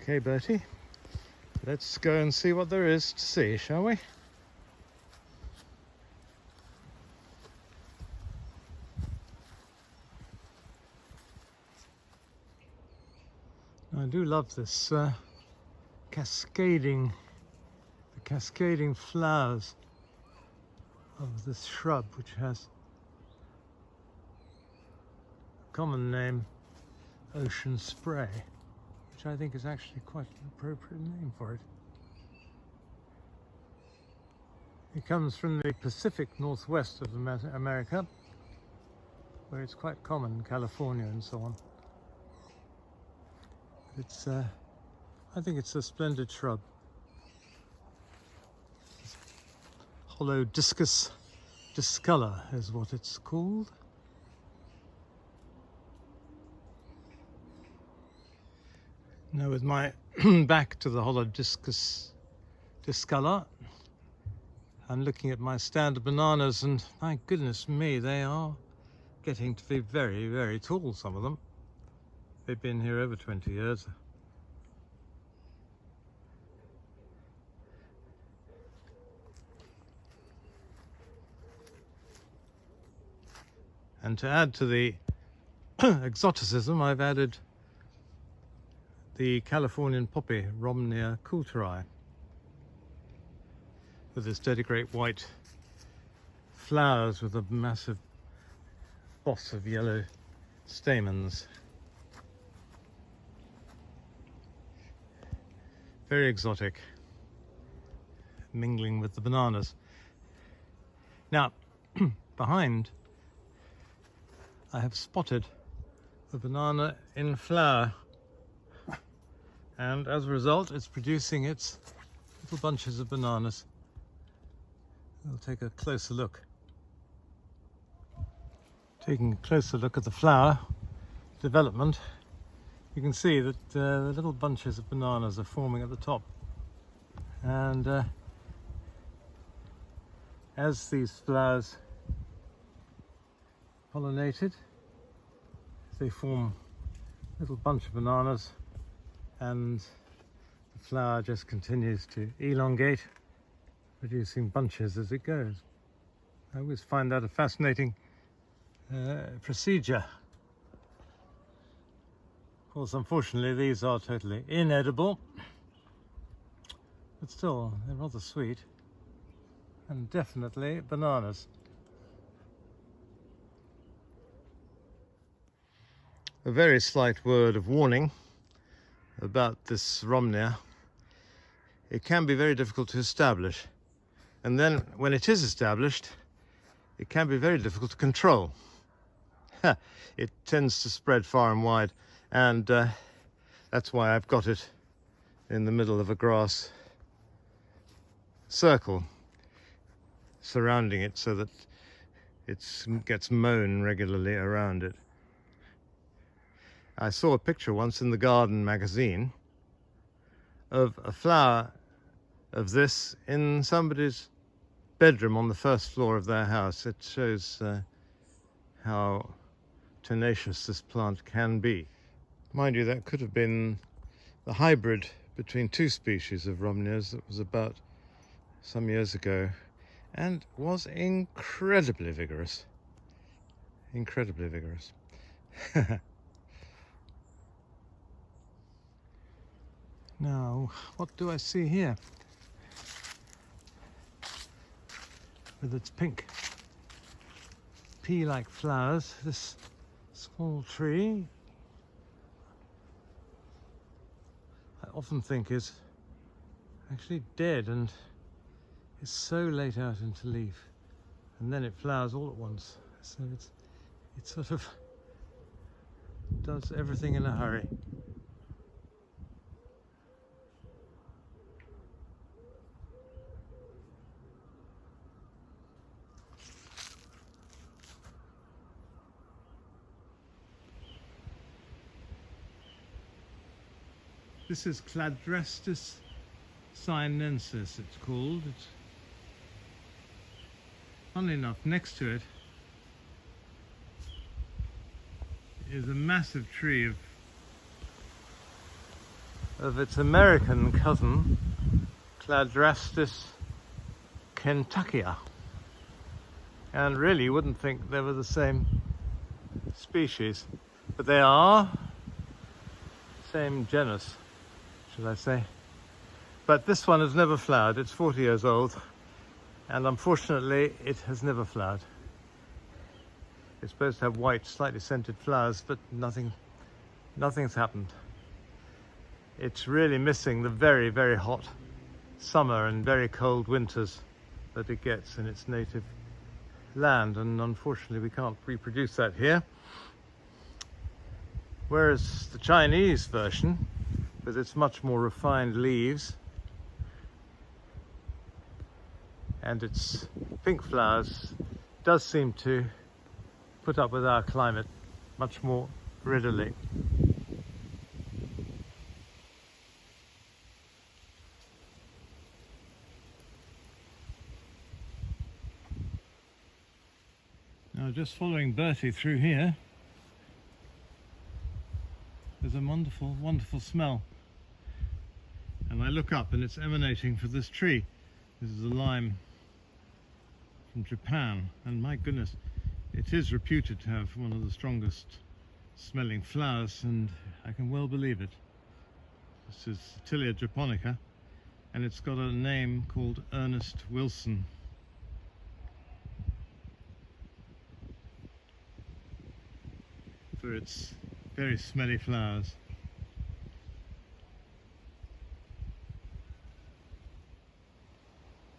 Okay, Bertie, let's go and see what there is to see, shall we? I do love this cascading flowers of this shrub, which has a common name, ocean spray, which I think is actually quite an appropriate name for it. It comes from the Pacific Northwest of America, where it's quite common in California and so on. It's, I think it's a splendid shrub. Hollow discus discolor is what it's called. Now with my back to the hollow discus discolor, I'm looking at my stand of bananas, and my goodness me, they are getting to be very, very tall, some of them. They've been here over 20 years. And to add to the exoticism, I've added the Californian poppy, Romneya coulteri, with its steady great white flowers with a massive boss of yellow stamens. Very exotic, mingling with the bananas. Now, behind, I have spotted a banana in flower, and as a result it's producing its little bunches of bananas. We'll take a closer look. Taking a closer look at the flower development, you can see that the little bunches of bananas are forming at the top, and as these flowers pollinated, they form a little bunch of bananas, and the flower just continues to elongate, producing bunches as it goes. I always find that a fascinating procedure. Of course, unfortunately, these are totally inedible, but still, they're rather sweet, and definitely bananas. A very slight word of warning about this Romneya. It can be very difficult to establish, and then when it is established, it can be very difficult to control. It tends to spread far and wide, and that's why I've got it in the middle of a grass circle surrounding it, so that it gets mown regularly around it. I saw a picture once in the Garden magazine of a flower of this in somebody's bedroom on the first floor of their house. It shows how tenacious this plant can be. Mind you, that could have been the hybrid between two species of Romneyas that was about some years ago, and was incredibly vigorous. Incredibly vigorous. Now, what do I see here? With its pink pea-like flowers, this small tree, I often think is actually dead and is so late out into leaf, and then it flowers all at once. So it sort of does everything in a hurry. This is Cladrastis sinensis, it's called. It's, funnily enough, next to it is a massive tree of of its American cousin, Cladrastis kentuckya. And really you wouldn't think they were the same species, but they are. Same genus, should I say. But this one has never flowered. It's 40 years old, and unfortunately it has never flowered. It's supposed to have white, slightly scented flowers, but nothing's happened. It's really missing the very, very hot summer and very cold winters that it gets in its native land, and unfortunately we can't reproduce that here. Whereas the Chinese version, with its much more refined leaves and its pink flowers, does seem to put up with our climate much more readily. Now, just following Bertie through here, there's a wonderful, wonderful smell. And I look up and it's emanating from this tree. This is a lime from Japan, and my goodness, it is reputed to have one of the strongest smelling flowers, and I can well believe it. This is Tilia japonica, and it's got a name called Ernest Wilson. For its very smelly flowers.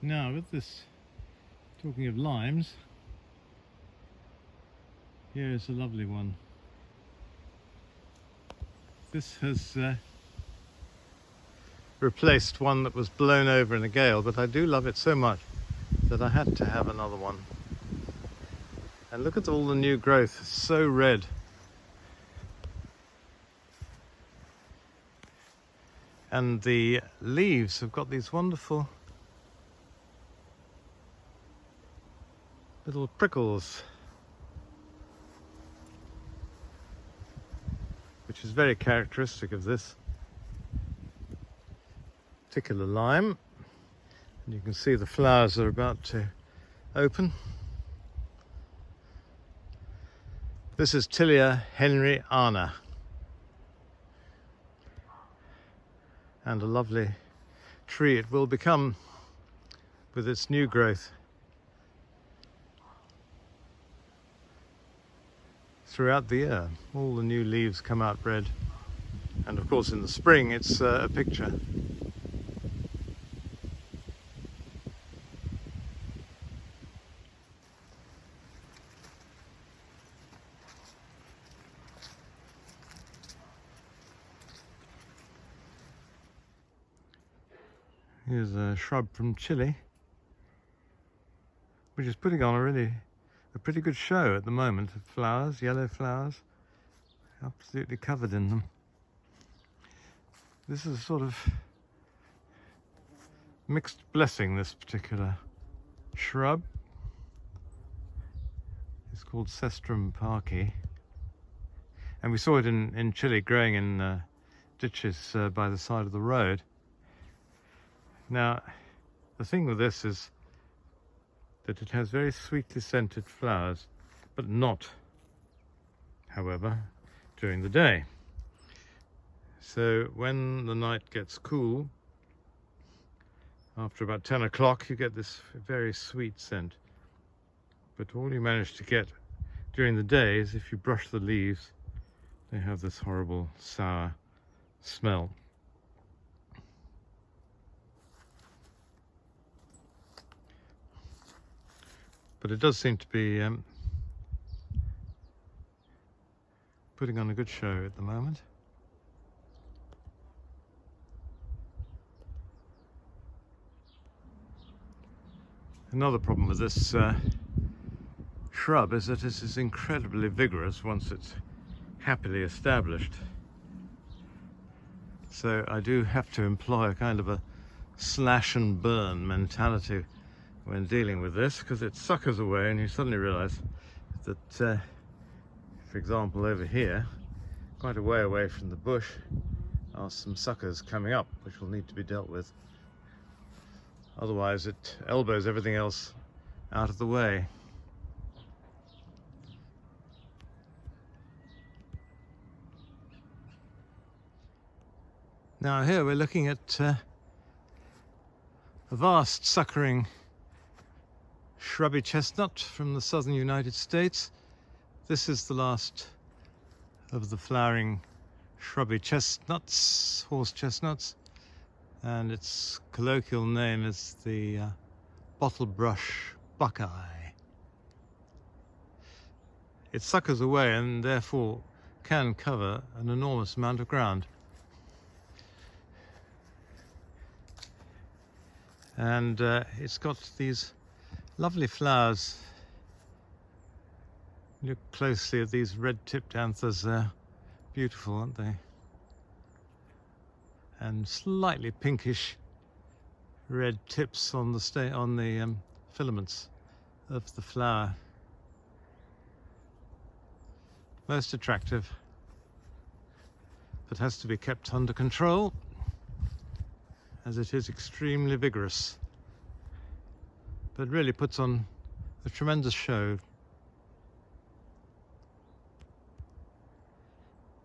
Now, with this, talking of limes, here's a lovely one. This has replaced one that was blown over in a gale, but I do love it so much that I had to have another one. And look at all the new growth, it's so red. And the leaves have got these wonderful little prickles, which is very characteristic of this particular lime. And you can see the flowers are about to open. This is Tilia henryana, and a lovely tree it will become with its new growth throughout the year. All the new leaves come out red, and of course in the spring it's a picture. Here's a shrub from Chile, which is putting on a pretty good show at the moment of flowers, yellow flowers, absolutely covered in them. This is a sort of mixed blessing, this particular shrub. It's called sestrum paki, and we saw it in Chile growing in ditches by the side of the road. Now, the thing with this is that it has very sweetly scented flowers, but not, however, during the day. So when the night gets cool, after about 10 o'clock, you get this very sweet scent. But all you manage to get during the day is if you brush the leaves, they have this horrible sour smell. But it does seem to be putting on a good show at the moment. Another problem with this shrub is that it is incredibly vigorous once it's happily established. So I do have to employ a kind of a slash and burn mentality when dealing with this, because it suckers away and you suddenly realize that, for example, over here, quite a way away from the bush, are some suckers coming up which will need to be dealt with. Otherwise it elbows everything else out of the way. Now here we're looking at a vast suckering shrubby chestnut from the southern United States. This is the last of the flowering shrubby chestnuts, horse chestnuts, and its colloquial name is the Bottle Brush Buckeye. It suckers away and therefore can cover an enormous amount of ground. And it's got these lovely flowers. Look closely at these red-tipped anthers. They're beautiful, aren't they? And slightly pinkish red tips on the filaments of the flower. Most attractive, but has to be kept under control, as it is extremely vigorous, but really puts on a tremendous show.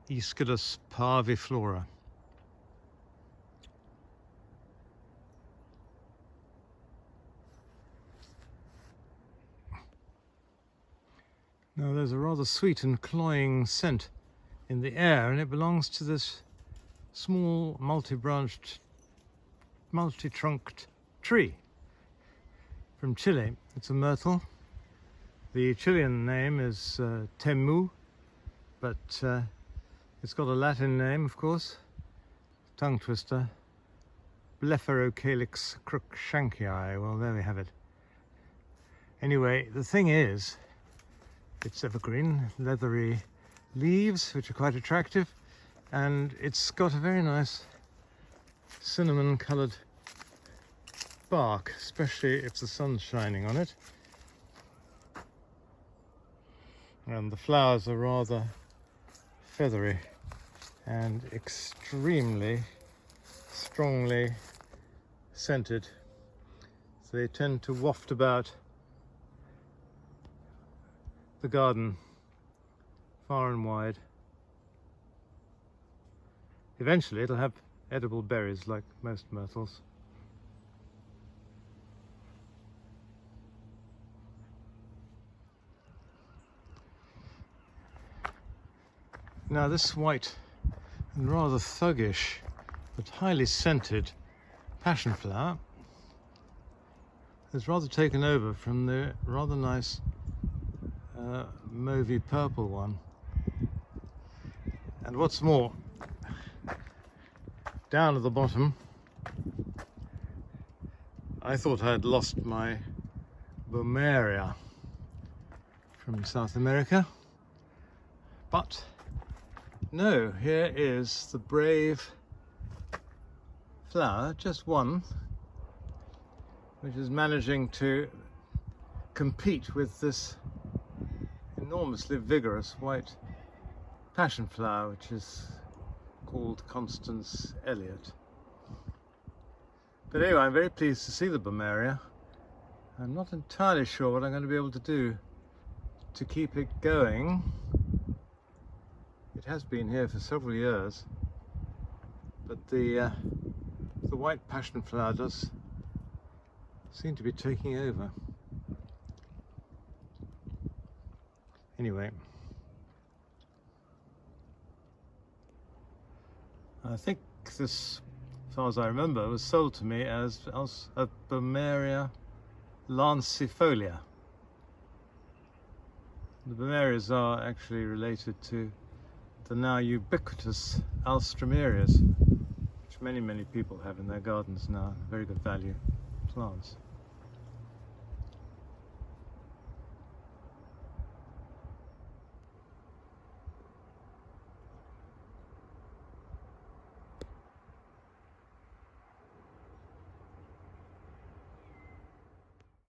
Aesculus parviflora. Now there's a rather sweet and cloying scent in the air, and it belongs to this small multi-branched, multi-trunked tree from Chile. It's a myrtle. The Chilean name is Temu, but it's got a Latin name, of course, tongue twister, Blepharocalyx cruikshankii. Well, there we have it. Anyway, the thing is, it's evergreen, leathery leaves, which are quite attractive, and it's got a very nice cinnamon coloured bark, especially if the sun's shining on it. And the flowers are rather feathery and extremely strongly scented. So they tend to waft about the garden far and wide. Eventually it'll have edible berries like most myrtles. Now this white and rather thuggish but highly scented passion flower has rather taken over from the rather nice mauvey purple one. And what's more, down at the bottom I thought I had lost my Romneya from South America, but no, here is the brave flower, just one, which is managing to compete with this enormously vigorous white passion flower, which is called Constance Elliot. But anyway, I'm very pleased to see the Romneya. I'm not entirely sure what I'm going to be able to do to keep it going. It has been here for several years, but the white passion flower does seem to be taking over. Anyway, I think this, as far as I remember, was sold to me as a Romneya lancifolia. The Romneyas are actually related to the now ubiquitous alstroemerias, which many people have in their gardens now, very good value plants.